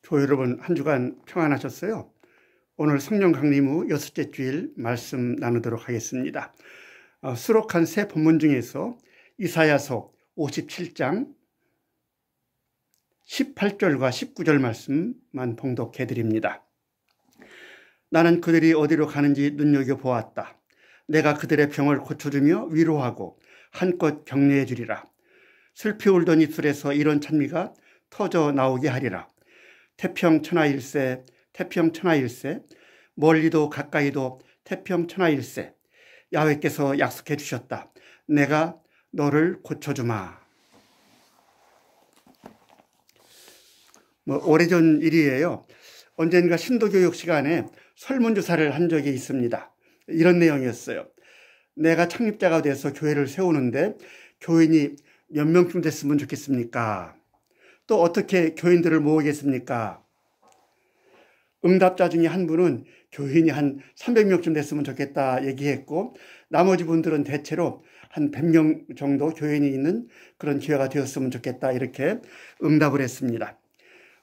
교회 여러분, 한 주간 평안하셨어요? 오늘 성령 강림 후 6째 주일 말씀 나누도록 하겠습니다. 수록한 새 본문 중에서 이사야서 57장 18절과 19절 말씀만 봉독해 드립니다. 나는 그들이 어디로 가는지 눈여겨보았다. 내가 그들의 병을 고쳐주며 위로하고 한껏 격려해 주리라. 슬피 울던 입술에서 이런 찬미가 터져 나오게 하리라. 태평천하일세, 태평천하일세, 멀리도 가까이도 태평천하일세. 야훼께서 약속해 주셨다. 내가 너를 고쳐주마. 오래전 일이에요. 언젠가 신도교육 시간에 설문조사를 한 적이 있습니다. 이런 내용이었어요. 내가 창립자가 돼서 교회를 세우는데 교인이 몇 명쯤 됐으면 좋겠습니까? 또 어떻게 교인들을 모으겠습니까? 응답자 중에 한 분은 교인이 한 300명쯤 됐으면 좋겠다 얘기했고, 나머지 분들은 대체로 한 100명 정도 교인이 있는 그런 교회가 되었으면 좋겠다 이렇게 응답을 했습니다.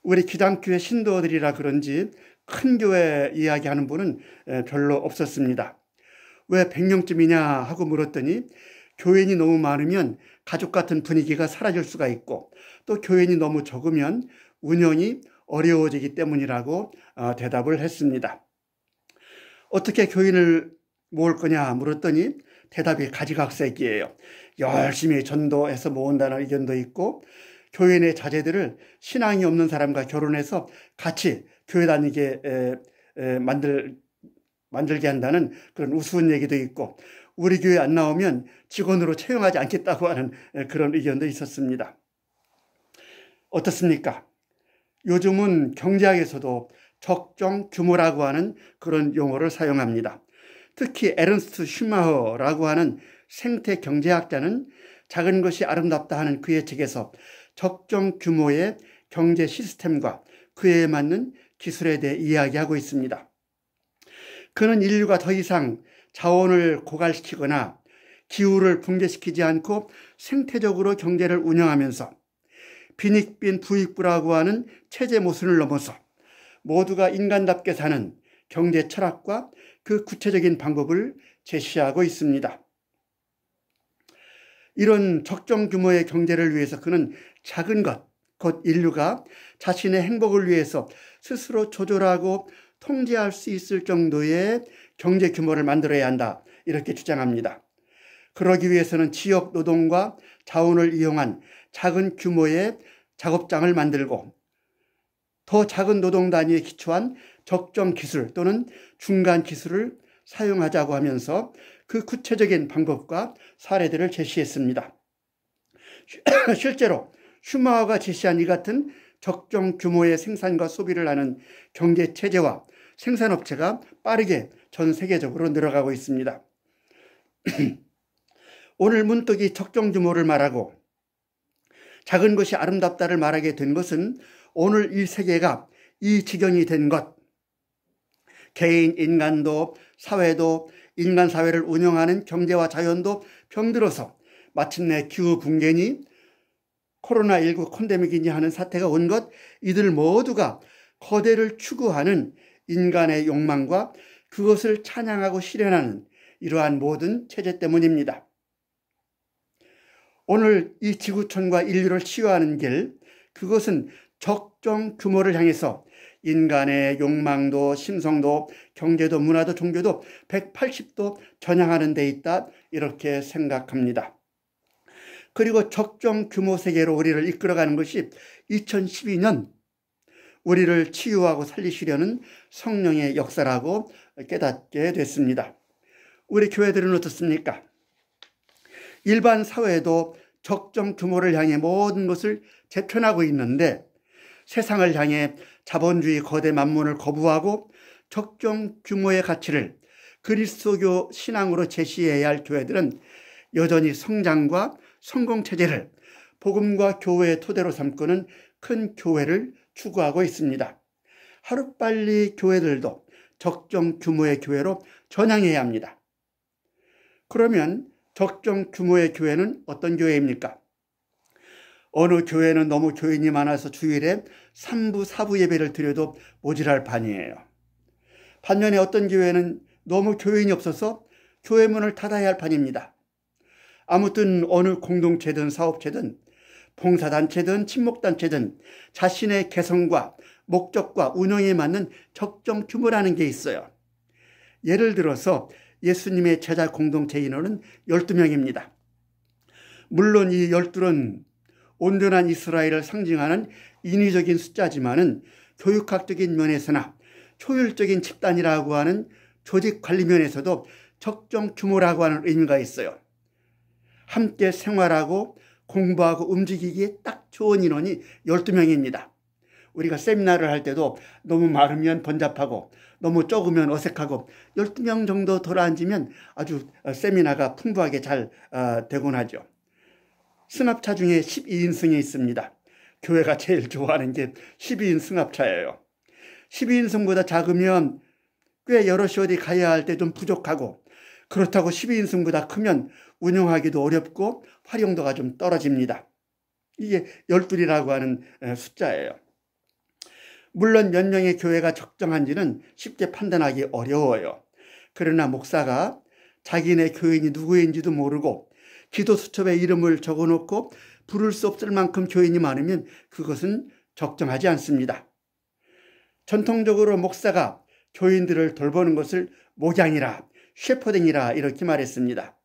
우리 기장교회 신도들이라 그런지 큰 교회 이야기하는 분은 별로 없었습니다. 왜 100명쯤이냐 하고 물었더니 교인이 너무 많으면 가족 같은 분위기가 사라질 수가 있고, 또 교인이 너무 적으면 운영이 어려워지기 때문이라고 대답을 했습니다. 어떻게 교인을 모을 거냐 물었더니 대답이 가지각색이에요. 열심히 전도해서 모은다는 의견도 있고, 교인의 자제들을 신앙이 없는 사람과 결혼해서 같이 교회 다니게 만들게 한다는 그런 우스운 얘기도 있고, 우리 교회 안 나오면 직원으로 채용하지 않겠다고 하는 그런 의견도 있었습니다. 어떻습니까? 요즘은 경제학에서도 적정 규모라고 하는 그런 용어를 사용합니다. 특히 에른스트 슈마허라고 하는 생태 경제학자는 작은 것이 아름답다 하는 그의 책에서 적정 규모의 경제 시스템과 그에 맞는 기술에 대해 이야기하고 있습니다. 그는 인류가 더 이상 자원을 고갈시키거나 기후를 붕괴시키지 않고 생태적으로 경제를 운영하면서 빈익빈 부익부라고 하는 체제 모순을 넘어서 모두가 인간답게 사는 경제 철학과 그 구체적인 방법을 제시하고 있습니다. 이런 적정 규모의 경제를 위해서 그는 작은 것, 곧 인류가 자신의 행복을 위해서 스스로 조절하고 통제할 수 있을 정도의 경제 규모를 만들어야 한다, 이렇게 주장합니다. 그러기 위해서는 지역 노동과 자원을 이용한 작은 규모의 작업장을 만들고, 더 작은 노동 단위에 기초한 적정 기술 또는 중간 기술을 사용하자고 하면서 그 구체적인 방법과 사례들을 제시했습니다. 실제로 슈마허가 제시한 이 같은 적정 규모의 생산과 소비를 하는 경제 체제와 생산업체가 빠르게 전 세계적으로 늘어가고 있습니다. 오늘 문득 이 적정 규모를 말하고 작은 것이 아름답다를 말하게 된 것은 오늘 이 세계가 이 지경이 된 것, 개인 인간도 사회도 인간 사회를 운영하는 경제와 자연도 병들어서 마침내 기후 붕괴니 코로나19 콘데믹이니 하는 사태가 온 것, 이들 모두가 거대를 추구하는 인간의 욕망과 그것을 찬양하고 실현하는 이러한 모든 체제 때문입니다. 오늘 이 지구촌과 인류를 치유하는 길, 그것은 적정 규모를 향해서 인간의 욕망도 심성도 경제도 문화도 종교도 180도 전향하는 데 있다, 이렇게 생각합니다. 그리고 적정 규모 세계로 우리를 이끌어가는 것이 2012년 우리를 치유하고 살리시려는 성령의 역사라고 깨닫게 됐습니다. 우리 교회들은 어떻습니까? 일반 사회도 적정 규모를 향해 모든 것을 재편하고 있는데, 세상을 향해 자본주의 거대 만문을 거부하고 적정 규모의 가치를 그리스도교 신앙으로 제시해야 할 교회들은 여전히 성장과 성공 체제를 복음과 교회의 토대로 삼고는 큰 교회를 추구하고 있습니다. 하루빨리 교회들도 적정 규모의 교회로 전향해야 합니다. 그러면 적정 규모의 교회는 어떤 교회입니까? 어느 교회는 너무 교인이 많아서 주일에 3부, 4부 예배를 드려도 모자랄 판이에요. 반면에 어떤 교회는 너무 교인이 없어서 교회 문을 닫아야 할 판입니다. 아무튼 어느 공동체든 사업체든 봉사단체든 친목단체든 자신의 개성과 목적과 운영에 맞는 적정 규모라는 게 있어요. 예를 들어서 예수님의 제자 공동체 인원은 12명입니다. 물론 이 12는 온전한 이스라엘을 상징하는 인위적인 숫자지만은 교육학적인 면에서나 효율적인 집단이라고 하는 조직 관리 면에서도 적정 규모라고 하는 의미가 있어요. 함께 생활하고 공부하고 움직이기에 딱 좋은 인원이 12명입니다. 우리가 세미나를 할 때도 너무 많으면 번잡하고 너무 적으면 어색하고 12명 정도 돌아앉으면 아주 세미나가 풍부하게 잘 되곤 하죠. 승합차 중에 12인승이 있습니다. 교회가 제일 좋아하는 게 12인 승합차예요. 12인승보다 작으면 꽤 여럿이 어디 가야 할 때 좀 부족하고, 그렇다고 12인승보다 크면 운영하기도 어렵고 활용도가 좀 떨어집니다. 이게 12이라고 하는 숫자예요. 물론 몇 명의 교회가 적정한지는 쉽게 판단하기 어려워요. 그러나 목사가 자기네 교인이 누구인지도 모르고 기도 수첩에 이름을 적어놓고 부를 수 없을 만큼 교인이 많으면 그것은 적정하지 않습니다. 전통적으로 목사가 교인들을 돌보는 것을 목양이라, 셰퍼딩이라 이렇게 말했습니다.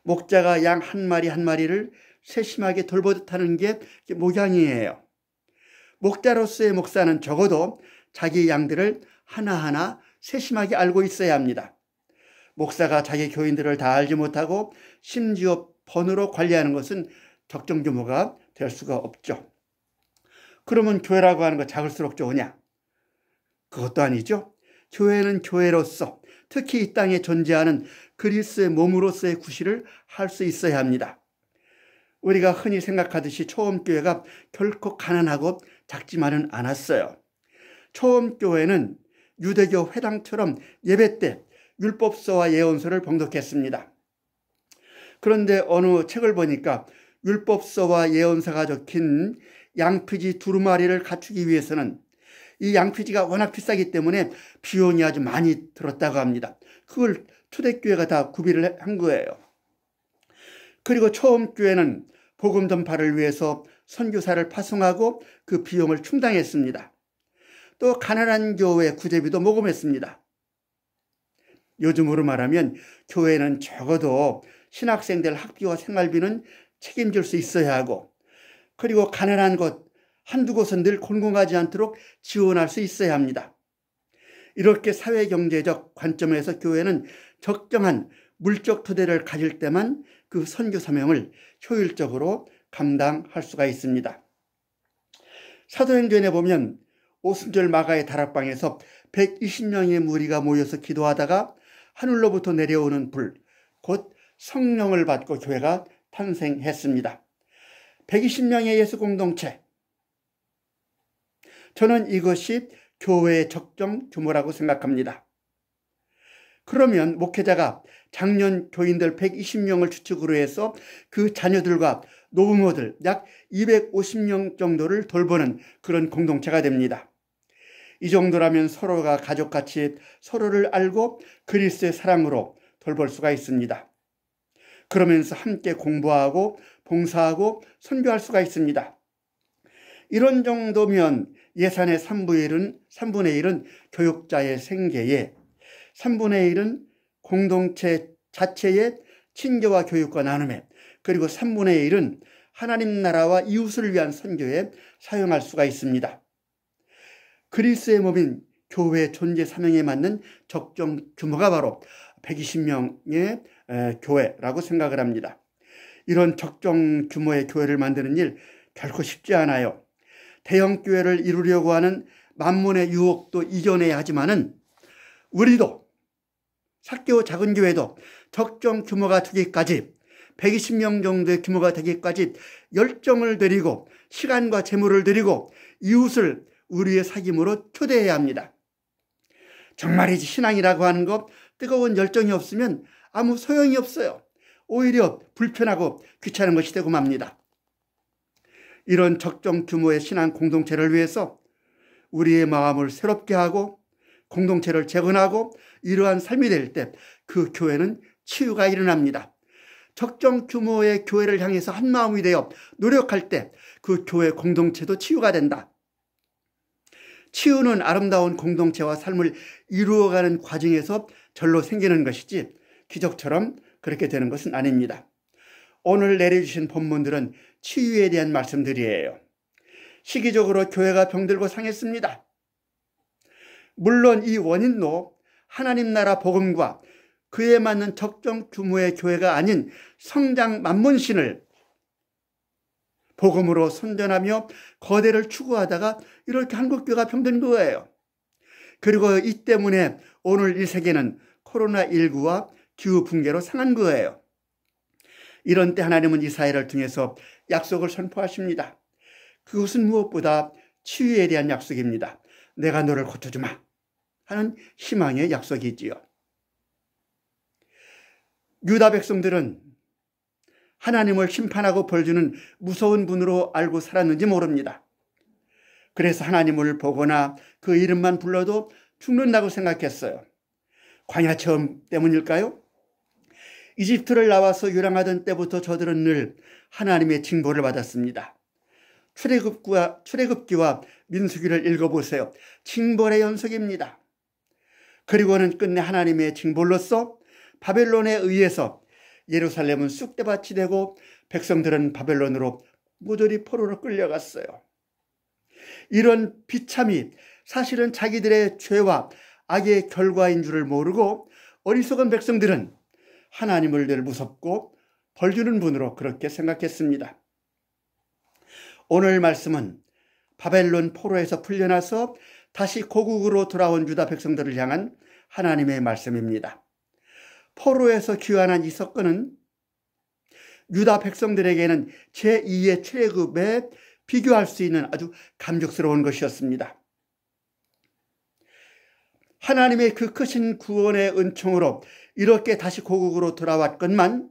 목자가 양 한 마리 한 마리를 세심하게 돌보듯 하는 게 목양이에요. 목자로서의 목사는 적어도 자기 양들을 하나하나 세심하게 알고 있어야 합니다. 목사가 자기 교인들을 다 알지 못하고 심지어 번호로 관리하는 것은 적정 규모가 될 수가 없죠. 그러면 교회라고 하는 거 작을수록 좋으냐? 그것도 아니죠. 교회는 교회로서, 특히 이 땅에 존재하는 그리스도의 몸으로서의 구실을 할 수 있어야 합니다. 우리가 흔히 생각하듯이 초음교회가 결코 가난하고 작지만은 않았어요. 초음교회는 유대교 회당처럼 예배 때 율법서와 예언서를 봉독했습니다. 그런데 어느 책을 보니까 율법서와 예언서가 적힌 양피지 두루마리를 갖추기 위해서는 이 양피지가 워낙 비싸기 때문에 비용이 아주 많이 들었다고 합니다. 그걸 초대교회가 다 구비를 한 거예요. 그리고 초음교회는 복음 전파를 위해서 선교사를 파송하고 그 비용을 충당했습니다. 또 가난한 교회 구제비도 모금했습니다. 요즘으로 말하면 교회는 적어도 신학생들 학비와 생활비는 책임질 수 있어야 하고, 그리고 가난한 곳 한두 곳은 늘 곤궁하지 않도록 지원할 수 있어야 합니다. 이렇게 사회경제적 관점에서 교회는 적정한 물적 토대를 가질 때만 그 선교 사명을 효율적으로 감당할 수가 있습니다. 사도행전에 보면 오순절 마가의 다락방에서 120명의 무리가 모여서 기도하다가 하늘로부터 내려오는 불, 곧 성령을 받고 교회가 탄생했습니다. 120명의 예수 공동체. 저는 이것이 교회의 적정 규모라고 생각합니다. 그러면 목회자가 작년 교인들 120명을 추측으로 해서 그 자녀들과 노부모들 약 250명 정도를 돌보는 그런 공동체가 됩니다. 이 정도라면 서로가 가족같이 서로를 알고 그리스도의 사랑으로 돌볼 수가 있습니다. 그러면서 함께 공부하고 봉사하고 선교할 수가 있습니다. 이런 정도면 예산의 3분의 1은 교육자의 생계에, 3분의 1은 공동체 자체의 친교와 교육과 나눔에, 그리고 3분의 1은 하나님 나라와 이웃을 위한 선교에 사용할 수가 있습니다. 그리스도의 몸인 교회의 존재 사명에 맞는 적정 규모가 바로 120명의 교회라고 생각을 합니다. 이런 적정 규모의 교회를 만드는 일 결코 쉽지 않아요. 대형 교회를 이루려고 하는 만문의 유혹도 이겨내야 하지만은 우리도 삭개오 작은 교회도 적정 규모가 되기까지 120명 정도의 규모가 되기까지 열정을 들이고 시간과 재물을 들이고 이웃을 우리의 사귐으로 초대해야 합니다. 정말이지 신앙이라고 하는 것 뜨거운 열정이 없으면 아무 소용이 없어요. 오히려 불편하고 귀찮은 것이 되고 맙니다. 이런 적정 규모의 신앙 공동체를 위해서 우리의 마음을 새롭게 하고 공동체를 재건하고 이러한 삶이 될 때 그 교회는 치유가 일어납니다. 적정 규모의 교회를 향해서 한 마음이 되어 노력할 때 그 교회 공동체도 치유가 된다. 치유는 아름다운 공동체와 삶을 이루어가는 과정에서 절로 생기는 것이지 기적처럼 그렇게 되는 것은 아닙니다. 오늘 내려주신 본문들은 치유에 대한 말씀들이에요. 시기적으로 교회가 병들고 상했습니다. 물론 이 원인도 하나님 나라 복음과 그에 맞는 적정 규모의 교회가 아닌 성장 만문신을 복음으로 선전하며 거대를 추구하다가 이렇게 한국교회가 병든 거예요. 그리고 이 때문에 오늘 이 세계는 코로나19와 기후붕괴로 상한 거예요. 이런 때 하나님은 이사야를 통해서 약속을 선포하십니다. 그것은 무엇보다 치유에 대한 약속입니다. 내가 너를 고쳐주마 하는 희망의 약속이지요. 유다 백성들은 하나님을 심판하고 벌주는 무서운 분으로 알고 살았는지 모릅니다. 그래서 하나님을 보거나 그 이름만 불러도 죽는다고 생각했어요. 광야 체험 때문일까요? 이집트를 나와서 유랑하던 때부터 저들은 늘 하나님의 징벌을 받았습니다. 출애굽기와 민수기를 읽어보세요. 징벌의 연속입니다. 그리고는 끝내 하나님의 징벌로서 바벨론에 의해서 예루살렘은 쑥대밭이 되고 백성들은 바벨론으로 모조리 포로로 끌려갔어요. 이런 비참이 사실은 자기들의 죄와 악의 결과인 줄을 모르고 어리석은 백성들은 하나님을 늘 무섭고 벌주는 분으로 그렇게 생각했습니다. 오늘 말씀은 바벨론 포로에서 풀려나서 다시 고국으로 돌아온 유다 백성들을 향한 하나님의 말씀입니다. 포로에서 귀환한 이 사건은 유다 백성들에게는 제2의 출애굽에 비교할 수 있는 아주 감격스러운 것이었습니다. 하나님의 그 크신 구원의 은총으로 이렇게 다시 고국으로 돌아왔건만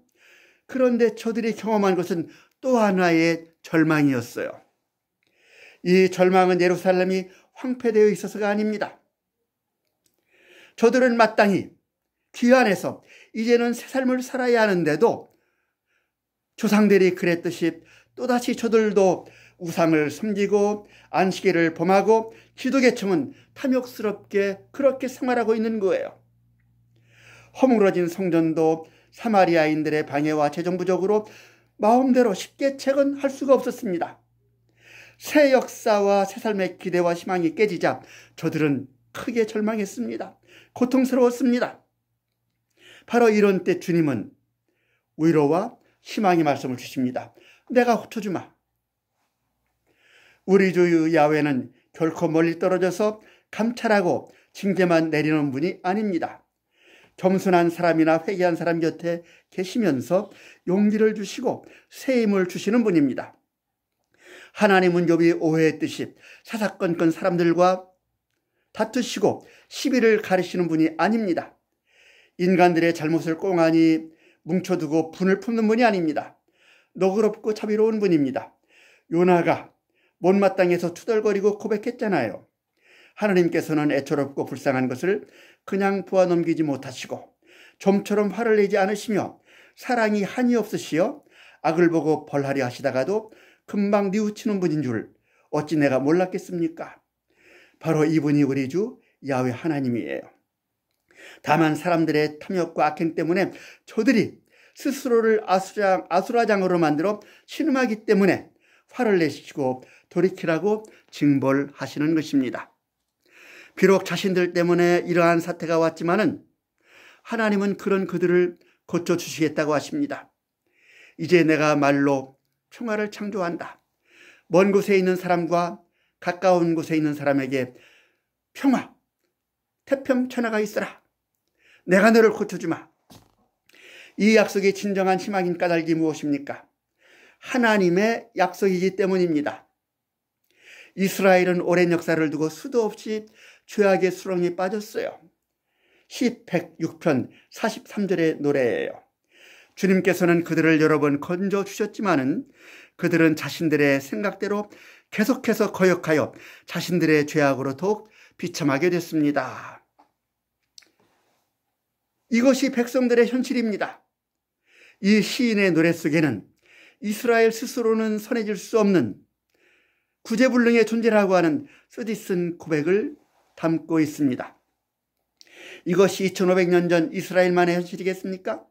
그런데 저들이 경험한 것은 또 하나의 절망이었어요. 이 절망은 예루살렘이 황폐되어 있어서가 아닙니다. 저들은 마땅히 귀환해서 이제는 새 삶을 살아야 하는데도 조상들이 그랬듯이 또다시 저들도 우상을 섬기고 안식일을 범하고 기독교청은 탐욕스럽게 그렇게 생활하고 있는 거예요. 허물어진 성전도 사마리아인들의 방해와 재정 부족으로 마음대로 쉽게 재건할 수가 없었습니다. 새 역사와 새 삶의 기대와 희망이 깨지자 저들은 크게 절망했습니다. 고통스러웠습니다. 바로 이런 때 주님은 위로와 희망의 말씀을 주십니다. 내가 고쳐주마. 우리 주 야훼는 결코 멀리 떨어져서 감찰하고 징계만 내리는 분이 아닙니다. 겸손한 사람이나 회개한 사람 곁에 계시면서 용기를 주시고 새 힘을 주시는 분입니다. 하나님은 욥이 오해했듯이 사사건건 사람들과 다투시고 시비를 가리시는 분이 아닙니다. 인간들의 잘못을 꽁하니 뭉쳐두고 분을 품는 분이 아닙니다. 너그럽고 자비로운 분입니다. 요나가 못마땅해서 투덜거리고 고백했잖아요. 하나님께서는 애처롭고 불쌍한 것을 그냥 보아 넘기지 못하시고 좀처럼 화를 내지 않으시며 사랑이 한이 없으시어 악을 보고 벌하려 하시다가도 금방 뉘우치는 분인 줄 어찌 내가 몰랐겠습니까? 바로 이분이 우리 주 야훼 하나님이에요. 다만 사람들의 탐욕과 악행 때문에 저들이 스스로를 아수라장으로 만들어 신음하기 때문에 화를 내시고 돌이키라고 징벌하시는 것입니다. 비록 자신들 때문에 이러한 사태가 왔지만은 하나님은 그런 그들을 고쳐주시겠다고 하십니다. 이제 내가 말로 평화를 창조한다. 먼 곳에 있는 사람과 가까운 곳에 있는 사람에게 평화, 태평천하가 있어라. 내가 너를 고쳐주마. 이 약속의 진정한 희망인 까닭이 무엇입니까? 하나님의 약속이기 때문입니다. 이스라엘은 오랜 역사를 두고 수도 없이 죄악의 수렁에 빠졌어요. 시 106편 43절의 노래예요. 주님께서는 그들을 여러 번 건져주셨지만은 그들은 자신들의 생각대로 계속해서 거역하여 자신들의 죄악으로 더욱 비참하게 됐습니다. 이것이 백성들의 현실입니다. 이 시인의 노래 속에는 이스라엘 스스로는 선해질 수 없는 구제불능의 존재라고 하는 쓰디쓴 고백을 담고 있습니다. 이것이 2500년 전 이스라엘만의 현실이겠습니까?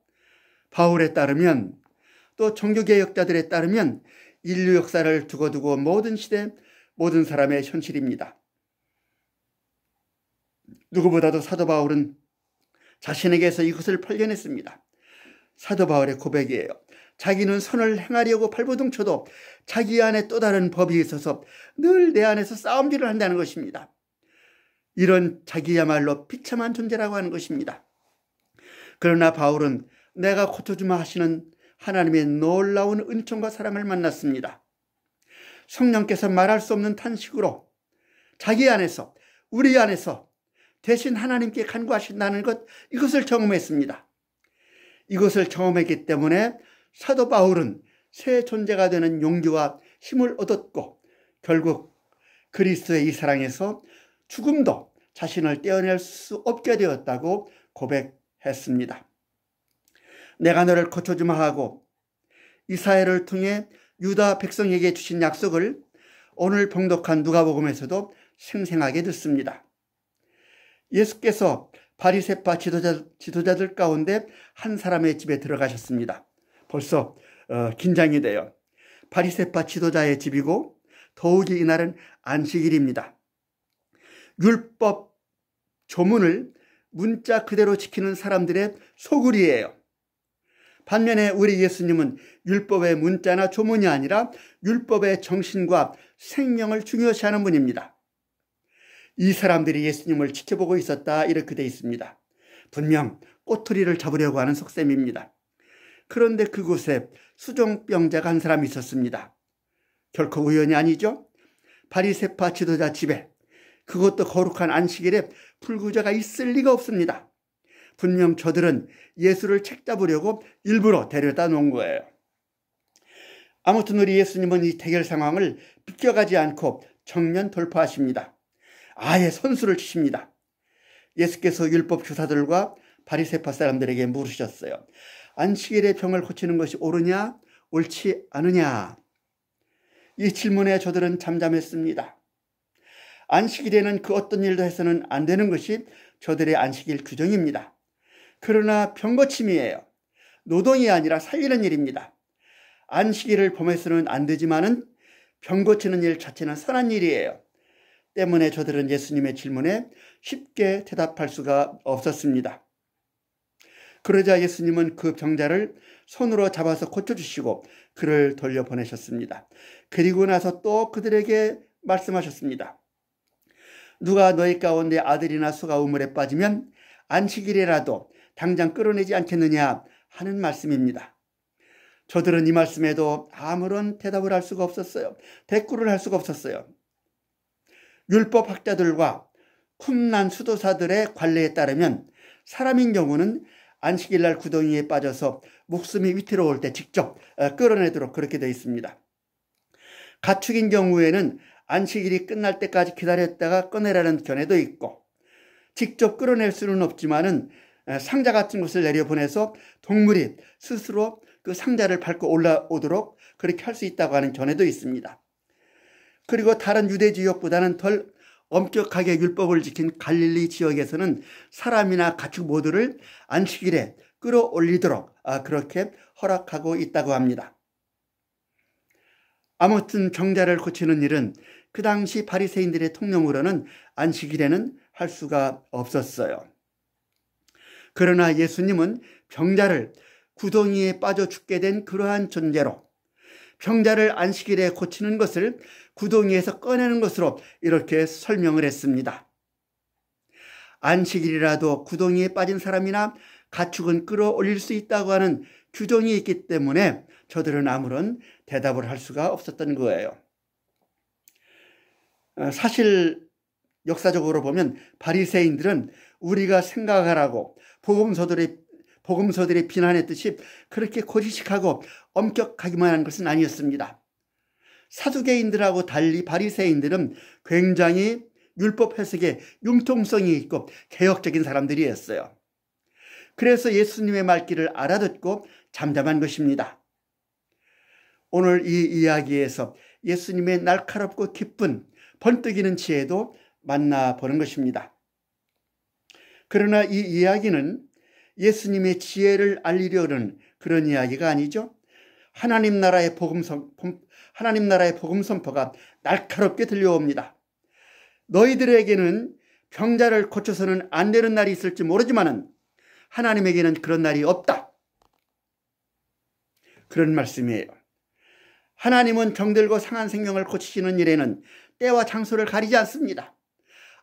바울에 따르면, 또 종교개혁자들에 따르면 인류 역사를 두고두고 모든 시대, 모든 사람의 현실입니다. 누구보다도 사도 바울은 자신에게서 이것을 발견했습니다. 사도 바울의 고백이에요. 자기는 선을 행하려고 발버둥쳐도 자기 안에 또 다른 법이 있어서 늘 내 안에서 싸움질을 한다는 것입니다. 이런 자기야말로 비참한 존재라고 하는 것입니다. 그러나 바울은 내가 고쳐주마 하시는 하나님의 놀라운 은총과 사랑을 만났습니다. 성령께서 말할 수 없는 탄식으로 자기 안에서, 우리 안에서 대신 하나님께 간구하신다는 것, 이것을 경험했습니다. 이것을 경험했기 때문에 사도 바울은 새 존재가 되는 용기와 힘을 얻었고 결국 그리스도의 이 사랑에서 죽음도 자신을 떼어낼 수 없게 되었다고 고백했습니다. 내가 너를 고쳐주마 하고 이사야를 통해 유다 백성에게 주신 약속을 오늘 봉독한 누가복음에서도 생생하게 듣습니다. 예수께서 바리새파 지도자들 가운데 한 사람의 집에 들어가셨습니다. 벌써 긴장이 돼요. 바리새파 지도자의 집이고 더욱이 이날은 안식일입니다. 율법 조문을 문자 그대로 지키는 사람들의 소굴이에요. 반면에 우리 예수님은 율법의 문자나 조문이 아니라 율법의 정신과 생명을 중요시하는 분입니다. 이 사람들이 예수님을 지켜보고 있었다, 이렇게 되어 있습니다. 분명 꼬투리를 잡으려고 하는 속셈입니다. 그런데 그곳에 수종병자가 한 사람이 있었습니다. 결코 우연이 아니죠. 바리새파 지도자 집에, 그것도 거룩한 안식일에 불구자가 있을 리가 없습니다. 분명 저들은 예수를 책잡으려고 일부러 데려다 놓은 거예요. 아무튼 우리 예수님은 이 대결 상황을 비껴가지 않고 정면 돌파하십니다. 아예 선수를 치십니다. 예수께서 율법 교사들과 바리새파 사람들에게 물으셨어요. 안식일에 병을 고치는 것이 옳으냐, 옳지 않으냐? 이 질문에 저들은 잠잠했습니다. 안식일에는 그 어떤 일도 해서는 안 되는 것이 저들의 안식일 규정입니다. 그러나 병고침이에요. 노동이 아니라 살리는 일입니다. 안식일을 범해서는 안 되지만은 병 고치는 일 자체는 선한 일이에요. 때문에 저들은 예수님의 질문에 쉽게 대답할 수가 없었습니다. 그러자 예수님은 그 병자를 손으로 잡아서 고쳐주시고 그를 돌려보내셨습니다. 그리고 나서 또 그들에게 말씀하셨습니다. 누가 너희 가운데 아들이나 소가 우물에 빠지면 안식일이라도 당장 끌어내지 않겠느냐 하는 말씀입니다. 저들은 이 말씀에도 아무런 대답을 할 수가 없었어요. 대꾸를 할 수가 없었어요. 율법학자들과 쿰난 수도사들의 관례에 따르면 사람인 경우는 안식일날 구덩이에 빠져서 목숨이 위태로울 때 직접 끌어내도록 그렇게 되어 있습니다. 가축인 경우에는 안식일이 끝날 때까지 기다렸다가 꺼내라는 견해도 있고, 직접 끌어낼 수는 없지만은 상자 같은 것을 내려보내서 동물이 스스로 그 상자를 밟고 올라오도록 그렇게 할 수 있다고 하는 견해도 있습니다. 그리고 다른 유대 지역보다는 덜 엄격하게 율법을 지킨 갈릴리 지역에서는 사람이나 가축 모두를 안식일에 끌어올리도록 그렇게 허락하고 있다고 합니다. 아무튼 병자를 고치는 일은 그 당시 바리새인들의 통념으로는 안식일에는 할 수가 없었어요. 그러나 예수님은 병자를 구덩이에 빠져 죽게 된 그러한 존재로 병자를 안식일에 고치는 것을 구덩이에서 꺼내는 것으로 이렇게 설명을 했습니다. 안식일이라도 구덩이에 빠진 사람이나 가축은 끌어올릴 수 있다고 하는 규정이 있기 때문에 저들은 아무런 대답을 할 수가 없었던 거예요. 사실 역사적으로 보면 바리새인들은 우리가 생각하라고 복음서들이 비난했듯이 그렇게 고지식하고 엄격하기만 한 것은 아니었습니다. 사두개인들하고 달리 바리새인들은 굉장히 율법 해석에 융통성이 있고 개혁적인 사람들이었어요. 그래서 예수님의 말귀를 알아듣고 잠잠한 것입니다. 오늘 이 이야기에서 예수님의 날카롭고 깊은 번뜩이는 지혜도 만나보는 것입니다. 그러나 이 이야기는 예수님의 지혜를 알리려는 그런 이야기가 아니죠. 하나님 나라의 복음 선포가 날카롭게 들려옵니다. 너희들에게는 병자를 고쳐서는 안 되는 날이 있을지 모르지만 하나님에게는 그런 날이 없다. 그런 말씀이에요. 하나님은 병들고 상한 생명을 고치시는 일에는 때와 장소를 가리지 않습니다.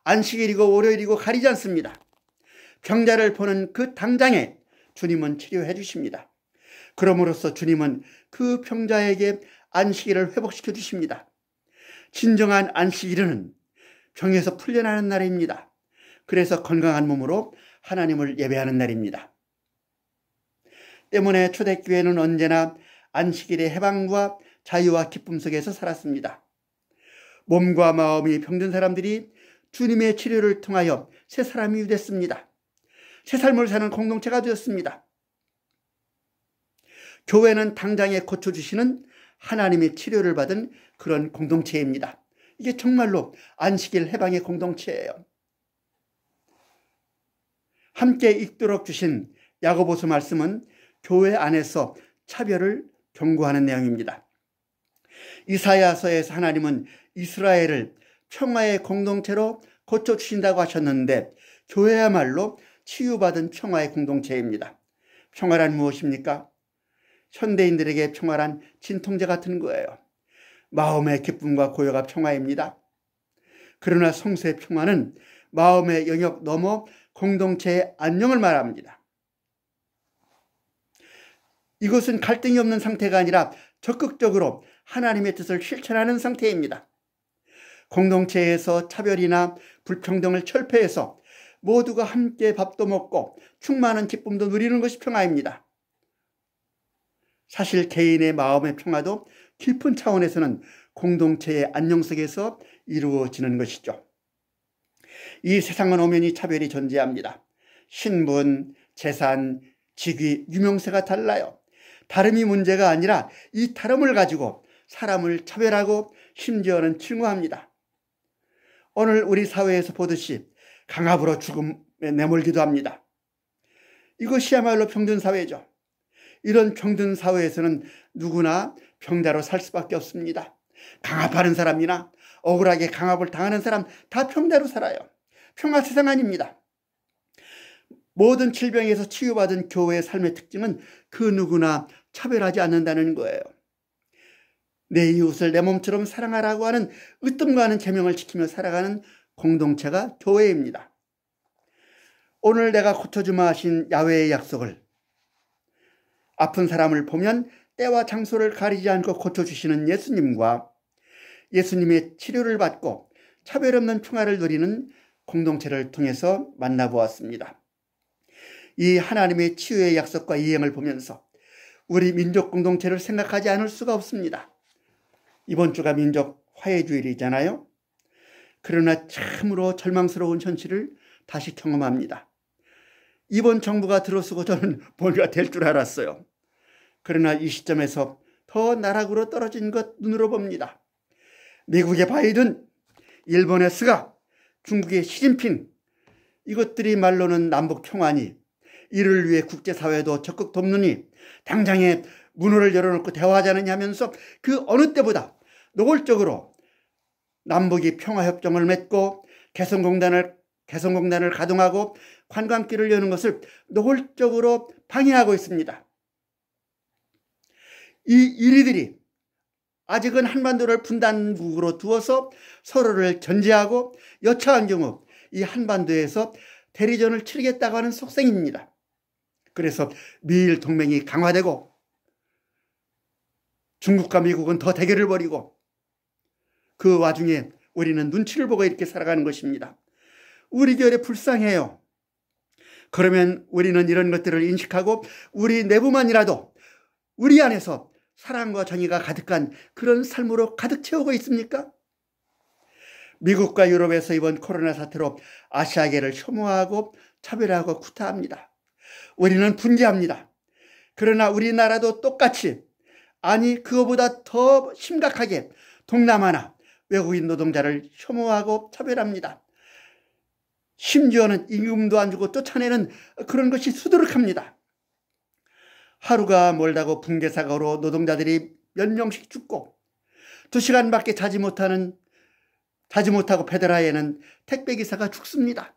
안식일이고 월요일이고 가리지 않습니다. 병자를 보는 그 당장에 주님은 치료해 주십니다. 그럼으로써 주님은 그 병자에게 안식일을 회복시켜 주십니다. 진정한 안식일은 병에서 풀려나는 날입니다. 그래서 건강한 몸으로 하나님을 예배하는 날입니다. 때문에 초대교회는 언제나 안식일의 해방과 자유와 기쁨 속에서 살았습니다. 몸과 마음이 병든 사람들이 주님의 치료를 통하여 새 사람이 됐습니다. 새 삶을 사는 공동체가 되었습니다. 교회는 당장에 고쳐주시는 하나님의 치료를 받은 그런 공동체입니다. 이게 정말로 안식일 해방의 공동체예요. 함께 읽도록 주신 야고보서 말씀은 교회 안에서 차별을 경고하는 내용입니다. 이사야서에서 하나님은 이스라엘을 평화의 공동체로 고쳐주신다고 하셨는데 교회야말로 치유받은 평화의 공동체입니다. 평화란 무엇입니까? 현대인들에게 평화란 진통제 같은 거예요. 마음의 기쁨과 고요가 평화입니다. 그러나 성수의 평화는 마음의 영역 넘어 공동체의 안녕을 말합니다. 이것은 갈등이 없는 상태가 아니라 적극적으로 하나님의 뜻을 실천하는 상태입니다. 공동체에서 차별이나 불평등을 철폐해서 모두가 함께 밥도 먹고 충만한 기쁨도 누리는 것이 평화입니다. 사실 개인의 마음의 평화도 깊은 차원에서는 공동체의 안녕 속에서 이루어지는 것이죠. 이 세상은 엄연히 차별이 존재합니다. 신분, 재산, 직위, 유명세가 달라요. 다름이 문제가 아니라 이 다름을 가지고 사람을 차별하고 심지어는 증오합니다. 오늘 우리 사회에서 보듯이 강압으로 죽음에 내몰기도 합니다. 이것이야말로 병든 사회죠. 이런 병든 사회에서는 누구나 병자로 살 수밖에 없습니다. 강압하는 사람이나 억울하게 강압을 당하는 사람 다 병자로 살아요. 평화 세상 아닙니다. 모든 질병에서 치유받은 교회의 삶의 특징은 그 누구나 차별하지 않는다는 거예요. 내 이웃을 내 몸처럼 사랑하라고 하는 으뜸과 하는 계명을 지키며 살아가는 공동체가 교회입니다. 오늘 내가 고쳐주마 하신 야훼의 약속을 아픈 사람을 보면 때와 장소를 가리지 않고 고쳐주시는 예수님과 예수님의 치료를 받고 차별 없는 평화를 누리는 공동체를 통해서 만나보았습니다. 이 하나님의 치유의 약속과 이행을 보면서 우리 민족 공동체를 생각하지 않을 수가 없습니다. 이번 주가 민족 화해주일이잖아요. 그러나 참으로 절망스러운 현실을 다시 경험합니다. 이번 정부가 들어서고 저는 뭔가 될 줄 알았어요. 그러나 이 시점에서 더 나락으로 떨어진 것 눈으로 봅니다. 미국의 바이든, 일본의 스가, 중국의 시진핑, 이것들이 말로는 남북 평화니 이를 위해 국제사회도 적극 돕느니 당장에 문호를 열어놓고 대화하자느냐 하면서 그 어느 때보다 노골적으로 남북이 평화협정을 맺고 개성공단을 가동하고 관광길을 여는 것을 노골적으로 방해하고 있습니다. 이 이리들이 아직은 한반도를 분단국으로 두어서 서로를 견제하고 여차한 경우 이 한반도에서 대리전을 치르겠다고 하는 속셈입니다. 그래서 미일 동맹이 강화되고 중국과 미국은 더 대결을 벌이고 그 와중에 우리는 눈치를 보고 이렇게 살아가는 것입니다. 우리 결에 불쌍해요. 그러면 우리는 이런 것들을 인식하고 우리 내부만이라도 우리 안에서 사랑과 정의가 가득한 그런 삶으로 가득 채우고 있습니까? 미국과 유럽에서 이번 코로나 사태로 아시아계를 혐오하고 차별하고 구타합니다. 우리는 분개합니다. 그러나 우리나라도 똑같이, 아니 그거보다 더 심각하게 동남아나 외국인 노동자를 혐오하고 차별합니다. 심지어는 임금도 안 주고 쫓아내는 그런 것이 수두룩합니다. 하루가 멀다고 붕괴사고로 노동자들이 몇 명씩 죽고 2시간밖에 자지 못하고 페데라에는 택배기사가 죽습니다.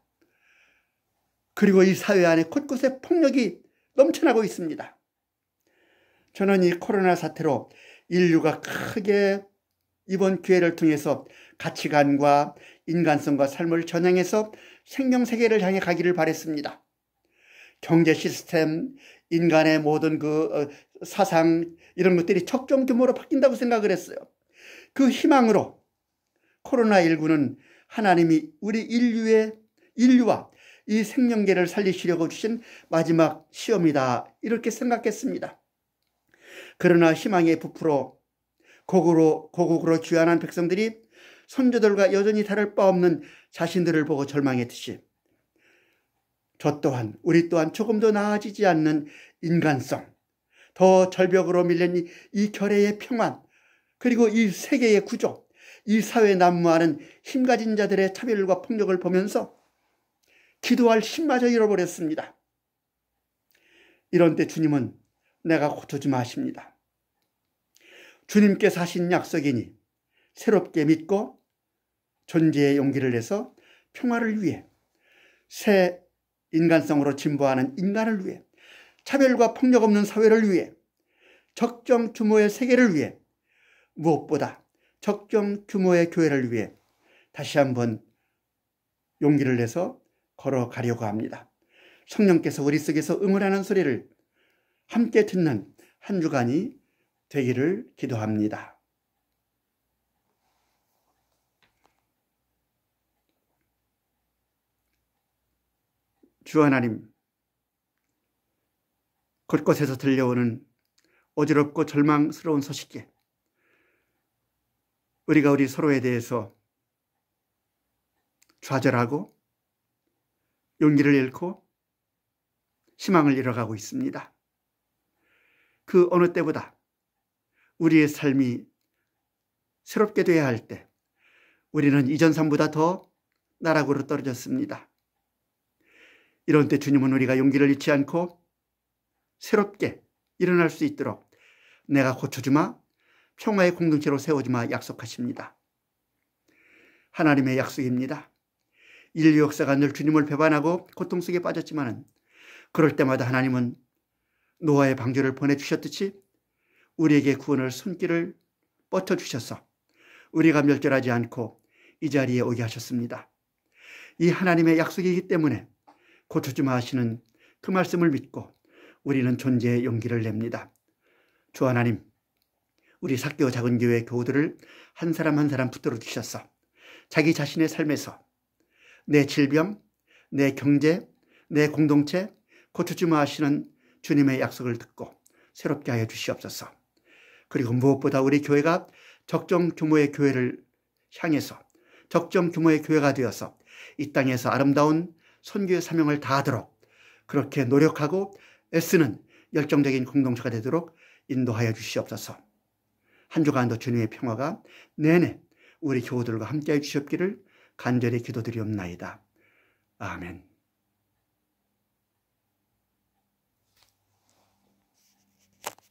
그리고 이 사회 안에 곳곳에 폭력이 넘쳐나고 있습니다. 저는 이 코로나 사태로 인류가 크게 이번 기회를 통해서 가치관과 인간성과 삶을 전향해서 생명세계를 향해 가기를 바랬습니다. 경제 시스템, 인간의 모든 사상 이런 것들이 적정 규모로 바뀐다고 생각을 했어요. 그 희망으로 코로나19는 하나님이 우리 인류와 이 생명계를 살리시려고 주신 마지막 시험이다 이렇게 생각했습니다. 그러나 희망에 부풀어 고국으로 귀환한 백성들이 선조들과 여전히 다를 바 없는 자신들을 보고 절망했듯이 우리 또한 조금 더 나아지지 않는 인간성, 더 절벽으로 밀린 이 결의의 평안, 그리고 이 세계의 구조, 이 사회에 난무하는 힘가진 자들의 차별과 폭력을 보면서 기도할 힘마저 잃어버렸습니다. 이런 때 주님은 내가 고쳐주마 하십니다. 주님께서 하신 약속이니 새롭게 믿고 존재의 용기를 내서 평화를 위해, 새 인간성으로 진보하는 인간을 위해, 차별과 폭력 없는 사회를 위해, 적정 규모의 세계를 위해, 무엇보다 적정 규모의 교회를 위해 다시 한번 용기를 내서 걸어가려고 합니다. 성령께서 우리 속에서 응원하는 소리를 함께 듣는 한 주간이 되기를 기도합니다. 주 하나님, 곳곳에서 들려오는 어지럽고 절망스러운 소식에 우리가 우리 서로에 대해서 좌절하고 용기를 잃고 희망을 잃어가고 있습니다. 그 어느 때보다 우리의 삶이 새롭게 되어야 할 때 우리는 이전 삶보다 더 나락으로 떨어졌습니다. 이런 때 주님은 우리가 용기를 잃지 않고 새롭게 일어날 수 있도록 내가 고쳐주마, 평화의 공동체로 세워주마 약속하십니다. 하나님의 약속입니다. 인류 역사가 늘 주님을 배반하고 고통 속에 빠졌지만 그럴 때마다 하나님은 노아의 방주를 보내주셨듯이 우리에게 구원을 손길을 뻗쳐주셔서 우리가 멸절하지 않고 이 자리에 오게 하셨습니다. 이 하나님의 약속이기 때문에 고쳐주마 하시는 그 말씀을 믿고 우리는 존재의 용기를 냅니다. 주 하나님, 우리 사개오 작은교회 교우들을 한 사람 한 사람 붙들어 주셔서 자기 자신의 삶에서 내 질병, 내 경제, 내 공동체 고쳐주마 하시는 주님의 약속을 듣고 새롭게 하여 주시옵소서. 그리고 무엇보다 우리 교회가 적정 규모의 교회를 향해서 적정 규모의 교회가 되어서 이 땅에서 아름다운 선교의 사명을 다하도록 그렇게 노력하고 애쓰는 열정적인 공동체가 되도록 인도하여 주시옵소서. 한 주간도 주님의 평화가 내내 우리 교우들과 함께해 주시옵기를 간절히 기도드리옵나이다. 아멘.